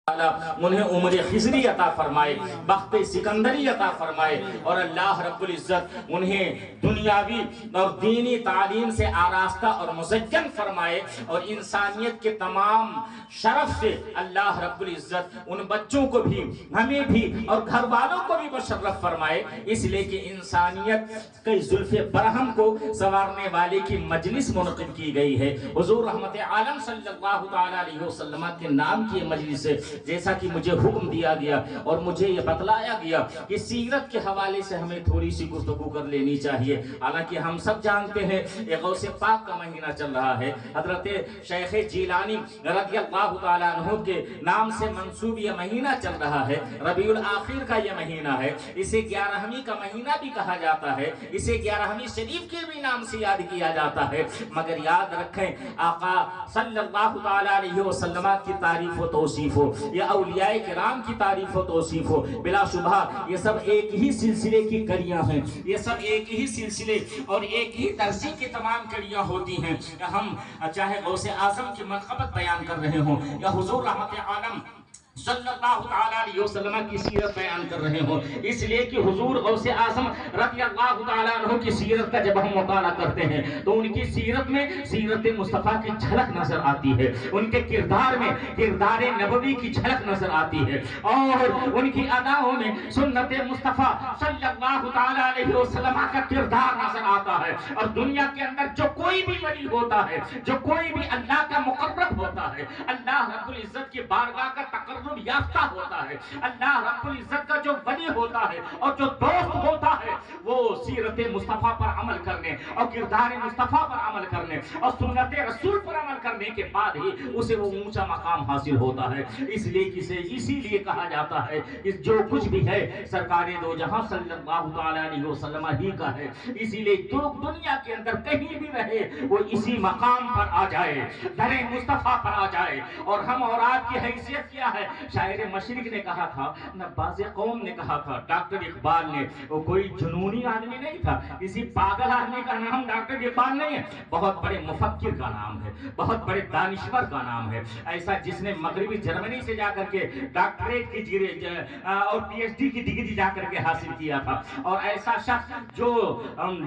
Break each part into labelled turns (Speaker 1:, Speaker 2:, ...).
Speaker 1: انہیں عمر خضری عطا فرمائے، بخت سکندری عطا فرمائے، اور اللہ رب العزت انہیں دنیاوی اور دینی تعلیم سے آراستہ اور مزین فرمائے، اور انسانیت کے تمام شرف سے اللہ رب العزت ان بچوں کو بھی، ہمیں بھی اور گھر والوں کو بھی مشرف فرمائے، اس لیے کہ انسانیت کے زلف برہم کو سنوارنے والے کی مجلس منعقد کی گئی ہے۔ حضور رحمت عالم صلی اللہ تعالی علیہ وسلم کے نام کی مجلس ہے، جیسا کہ مجھے حکم دیا گیا اور مجھے یہ بتلایا گیا کہ سیرت کے حوالے سے ہمیں تھوڑی سی گفتگو کر لینی چاہیے۔ حالانکہ ہم سب جانتے ہیں یہ غوث پاک کا مہینہ چل رہا ہے، حضرت شیخ جیلانی رضی اللہ تعالیٰ عنہ کے نام سے منسوب یہ مہینہ چل رہا ہے، ربیع الآخر کا یہ مہینہ ہے، اسے گیارہویں کا مہینہ بھی کہا جاتا ہے، اسے گیارہویں شریف کے بھی نام سے یاد کیا جاتا ہے، مگر یاد رکھیں آقا صلی اللہ تعالیٰ علیہ وسلم کی تعریف و توصیف ہو یا اولیاء کرام کی تعریف و توصیف ہو، بلا شبہ یہ سب ایک ہی سلسلے کی کڑیاں ہیں، یہ سب ایک ہی سلسلے اور ایک ہی درسی کی تمام کڑیاں ہوتی ہیں۔ ہم چاہے غوث اعظم کی منقبت بیان کر رہے ہوں یا حضور رحمت عالم صلی اللہ تعالیٰ علیہ وسلم کی سیرت بیان کر رہے ہوں، اس لیے کہ حضور غوث اعظم رضی اللہ تعالیٰ عنہ کی سیرت کا جب ہم مطالعہ کرتے ہیں تو ان کی سیرت میں سیرت مصطفیٰ کی جھلک نظر آتی ہے، ان کے کردار میں کردار نبوی کی جھلک نظر آتی ہے، اور ان کی اداؤں میں سنت مصطفیٰ صلی اللہ تعالیٰ علیہ وسلم کا کردار نظر آتا ہے۔ اور دنیا کے اندر جو کوئی بھی ولی ہوتا ہے، جو کوئی بھی اللہ کا مقرب ہوتا ہے، اللہ رب العزت کی بارگاہ کا تقرب یافتہ ہوتا ہے، اللہ رب العزت کا جو ولی ہوتا ہے اور جو دوست ہوتا ہے، وہ سیرت مصطفیٰ پر عمل کرنے اور کردار مصطفیٰ پر عمل کرنے اور سنت رسول پر عمل کرنے کے بعد ہی اسے وہ اونچا مقام حاصل ہوتا ہے۔ اس لیے اسی لیے کہا جاتا ہے کہ جو کچھ بھی ہے سرکار دو جہاں صلی اللہ تعالیٰ علیہ وسلم ہی کا ہے، اسی لیے جو دنیا کے اندر کہیں بھی رہے وہ اسی مقام پر آ جائے، در مصطفیٰ پر آ جائے۔ اور ہم اور آپ کی حیثیت کیا ہے؟ شاعر مشرق نے کہا تھا، نباز قوم نے کہا تھا، ڈاکٹر اقبال نے، وہ کوئی جنونی آدمی نہیں تھا، کسی پاگل آدمی کا نام ڈاکٹر اقبال نہیں ہے، بہت بڑے مفکر کا نام ہے، بہت بڑے دانشور کا نام ہے، ایسا جس نے مغربی جرمنی سے جا کر کے ڈاکٹریٹ کی اور پی ایچ ڈی کی ڈگری جا کر کے حاصل کیا تھا، اور ایسا شخص جو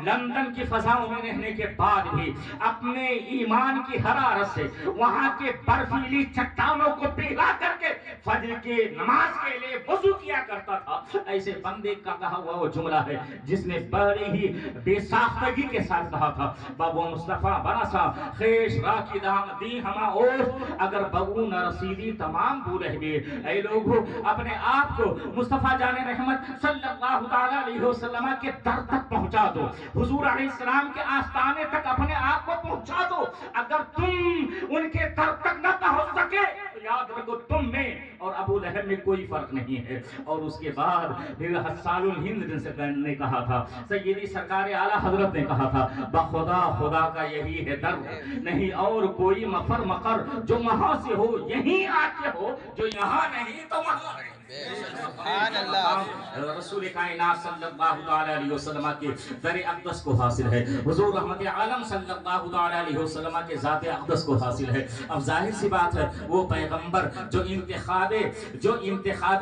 Speaker 1: لندن کی فضاؤں میں رہنے کے بعد بھی اپنے ایمان کی حرارت سے وہاں کے برفیلی چٹانوں کو پگھلا کر کے فجر کے نماز کے لیے وضو کیا کرتا تھا، ایسے بندے کا کہا ہوا وہ جملہ ہے جس نے بڑے ہی بے ساختگی کے ساتھ کہا تھا، بابو مصطفیٰ برسا خیش را کی دام دی ہما اور اگر بگو نہ رسیدی تمام بولے بھی۔ اے لوگو اپنے آپ کو مصطفیٰ جان رحمت صلی اللہ تعالیٰ علیہ وسلم کے در تک پہنچا دو، حضور علیہ السلام کے آستانے تک اپنے آپ کو پہنچا دو۔ اگر تم ان کے در تک نہ پہنچ سکے تو یاد رکھو تم میں اور ابو لہب میں کوئی فرق نہیں ہے۔ اور اس کے بعد پھر حسان الہند نے کہا تھا، سیدی سرکار اعلیٰ حضرت نے کہا تھا، بخدا خدا کا یہی ہے در، نہیں اور کوئی مفر مقر، جو وہاں سے ہو یہیں آتے ہو، جو یہاں نہیں تو وہاں رہے۔ سبحان اللہ، رسول کائنات صلی اللہ علیہ وسلم کے در اقدس کو حاصل ہے، حضور رحمت عالم صلی اللہ علیہ وسلم کے ذات اقدس کو حاصل ہے۔ اب ظاہر سی بات ہے وہ پیغمبر جو انتخاب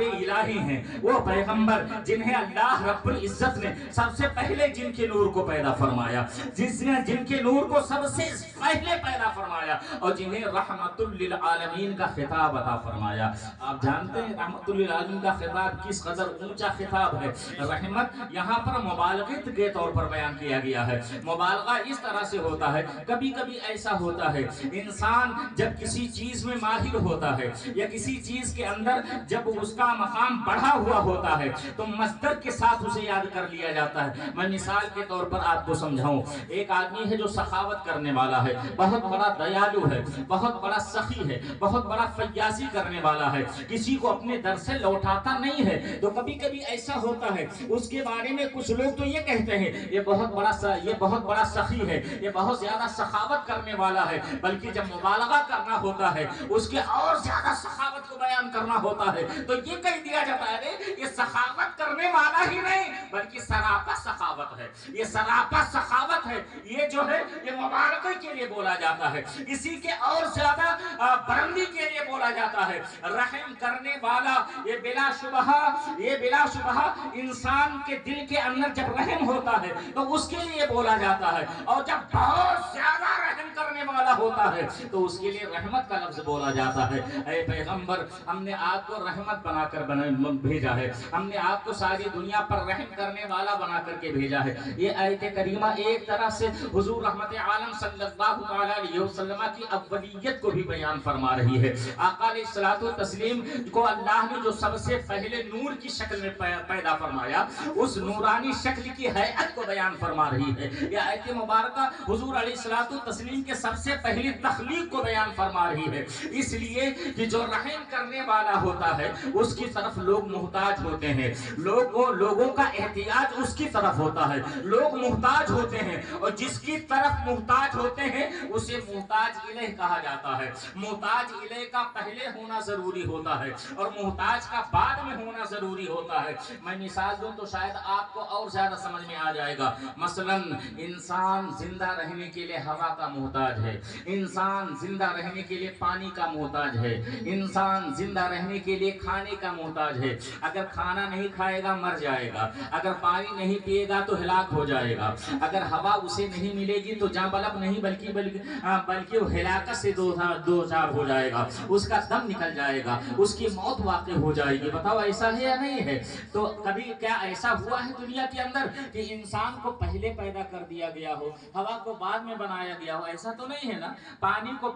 Speaker 1: الہی ہیں، وہ پیغمبر جنہیں اللہ رب العزت نے سب سے پہلے جن کے نور کو پیدا فرمایا، جن کے نور کو سب سے پہلے پیدا فرمایا، اور جنہیں رحمت للعالمین کا خطاب عطا فرمایا۔ آپ جانتے ہیں رحمت للعالمین کا خطاب کس قدر اونچا خطاب ہے۔ رحمت یہاں پر مبالغت کے طور پر بیان کیا گیا ہے۔ مبالغہ اس طرح سے ہوتا ہے، کبھی کبھی ایسا ہوتا ہے انسان جب کسی چیز میں ماہر ہوتا ہے یا کسی چیز کے اندر جب اس کا مقام بڑھا ہوا ہوتا ہے تو مصدر کے ساتھ اسے یاد کر لیا جاتا ہے۔ میں مثال کے طور پر آپ کو سمجھاؤں، ایک آدمی ہے جو سخاوت کرنے والا ہے، بہت بڑا دیالو ہے، بہت بڑا سخی ہے، بہت بڑا فیاضی کرنے والا ہے، کسی کو اپنے در سے لوٹاتا نہیں ہے، تو کبھی کبھی ایسا ہوتا ہے اس کے بارے میں کچھ لوگ تو یہ کہتے ہیں یہ بہت بڑا سخی ہے، یہ بہت زیادہ سخاوت کرنے والا ہے، بلکہ جب مبالغہ کرنا ہوتا ہے اس کے اور زیادہ سخاوت کو بیان بیان کرنا ہوتا ہے تو یہ کہہ دیا جاتا ہے یہ سخاوت کرنے والا ہی نہیں بلکہ سراپا سخاوت ہے، یہ سراپا سخاوت ہے، یہ جو ہے یہ مبارکی کے لیے بولا جاتا ہے، اسی کے اور زیادہ بلندی کے لیے بولا جاتا ہے۔ رحم کرنے والا یہ بلا شبہ انسان کے دل کے اندر جب رحم ہوتا ہے تو اس کے لیے بولا جاتا ہے، اور جب بہت زیادہ رحم کرنے والا ہوتا ہے تو اس کے لیے رحمت کا لفظ بولا جاتا ہے۔ اے پیغمبر، ہم نے آپ کو رحمت بنا کر بھیجا ہے، ہم نے آپ کو ساری دنیا پر رحم کرنے والا بنا کر کے بھیجا ہے۔ یہ آیت کریمہ ایک طرح سے حضور رحمت عالم صلی اللہ علیہ وسلم کی اولیت کو بھی بیان فرما رہی ہے۔ آقا علیہ الصلوۃ والتسلیم کو اللہ نے جو سب سے پہلے نور کی شکل میں پیدا فرمایا، اس نورانی شکل کی ہیئت کو بیان فرما رہی ہے۔ یہ آیت مبارکہ حضور علیہ الصلوۃ والتسلیم کے سب سے پہلی تخلیق کو بیان فرما رہی ہے، اس لیے کہ جو رحم کرنے والا ہوتا ہے اس کی طرف لوگ محتاج ہوتے ہیں، لوگوں کا احتیاج اس کی طرف ہوتا ہے، لوگ محتاج ہوتے ہیں، اور جس کی طرف محتاج ہوتے ہیں اسے محتاج الیہ کہا جاتا ہے۔ محتاج الیہ کا پہلے ہونا ضروری ہوتا ہے اور محتاج کا بعد میں ہونا ضروری ہوتا ہے۔ میں مثال دوں تو شاید آپ کو اور زیادہ سمجھ میں آ جائے گا۔ مثلا انسان زندہ رہنے کے لیے ہوا کا محتاج ہے، انسان زندہ رہنے کے لیے پانی کا محتاج ہے، انسان زندہ رہنے کے لیے کھانے کا محتاج ہے۔ اگر کھانا نہیں کھائے گا مر جائے گا، اگر پانی نہیں پیے گا تو ہلاک ہو جائے گا، اگر ہوا اسے نہیں ملے گی تو جاں بلب نہیں بلکہ وہ ہلاکت سے دو چار ہو جائے گا، اس کا دم نکل جائے گا، اس کی موت واقع ہو جائے گی۔ بتاؤ ایسا ہے یا نہیں ہے؟ تو کبھی کیا ایسا ہوا ہے دنیا کے اندر کہ انسان کو پہلے پیدا کر دیا گیا ہو، ہوا کو بعد میں بنایا گیا ہو؟ ایسا تو نہیں ہے نا۔ پانی کو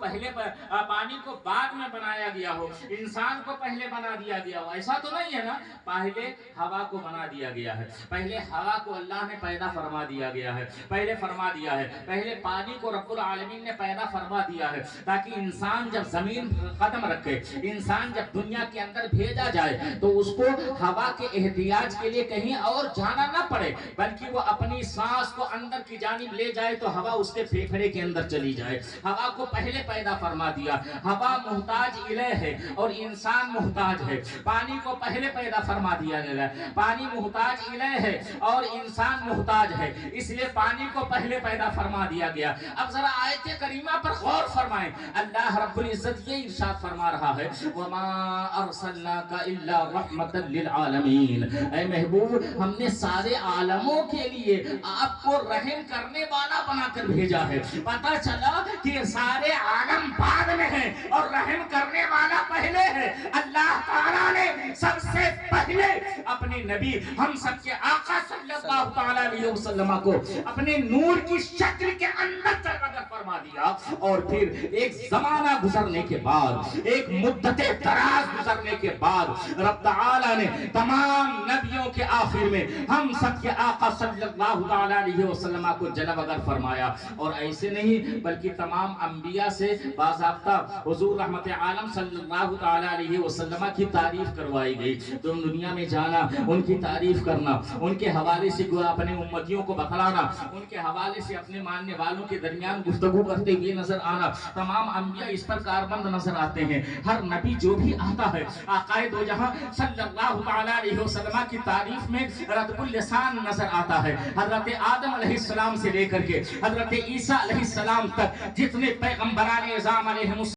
Speaker 1: بعد میں بنایا گیا ہو، انسان کو پہلے بنا دیا گیا ہو، ایسا تو نہیں ہے نا۔ پہلے ہوا کو بنا دیا گیا ہے، پہلے ہوا کو اللہ نے پیدا فرما دیا گیا ہے، پہلے پانی کو رب العالمین نے پیدا فرما دیا ہے، تاکہ انسان جب زمین قدم رکھے، انسان جب دنیا کے اندر بھیجا جائے تو اس کو ہوا کے احتیاج کے لیے کہیں اور جانا نہ پڑے، بلکہ وہ اپنی سانس کو اندر کی جانب لے جائے تو ہوا اس کے پھیپھڑے کے اندر چلی جائے۔ ہوا کو پہلے پیدا فرما دیا۔ ہوا محتاج الیہ ہے اور انسان محتاج ہے۔ پانی کو پہلے پیدا فرما دیا گیا، پانی محتاج الیہ ہے اور انسان محتاج ہے، اس لیے پانی کو پہلے پیدا فرما دیا گیا۔ اب ذرا آیت کریمہ پر غور فرمائیں، اللہ رب العزت یہ ارشاد فرما رہا ہے وَمَا أَرْسَلْنَاكَ إِلَّا رَحْمَةً لِلْعَالَمِينَ، اے محبوب ہم نے سارے عالموں کے لیے آپ کو رحم کرنے والا بنا کر بھیجا ہے۔ پتہ چلا کہ سارے عالم بعد میں ہیں اور رحم کرنے والا پہلے ہے۔ اللہ تعالیٰ نے سب سے پہلے اپنے نبی ہم سب کے آقا صلی اللہ تعالیٰ علیہ وسلم کو اپنے نور کی شکل کے اندر جگہ فرما دیا، اور پھر ایک زمانہ گزرنے کے بعد، ایک مدت دراز گزرنے کے بعد رب تعالیٰ نے تمام نبیوں کے آخر میں ہم سب کے آقا صلی اللہ تعالیٰ علیہ وسلم کو جلوہ گر فرمایا۔ اور ایسے نہیں بلکہ تمام انبیاء سے باضابطہ حضور رحمت عالم صلی اللہ تعالیٰ علیہ وسلم کی تعریف کروائی گئی۔ تم دنیا میں جانا، ان کی تعریف کرنا، ان کے حوالے سے اپنے امتیوں کو بتلانا، ان کے حوالے سے اپنے ماننے والوں کے درمیان گفتگو کرتے ہوئے نظر آنا، تمام انبیاء اس پر کاربند نظر آتے ہیں۔ ہر نبی جو بھی آتا ہے آقائے دو جہاں صلی اللہ تعالیٰ علیہ وسلم کی تعریف میں رطب اللسان نظر آتا ہے۔ حضرت آدم علیہ السلام سے لے کر کے حضرت عیسیٰ علیہ السلام تک جتنے پیغمبران اعظام علیہ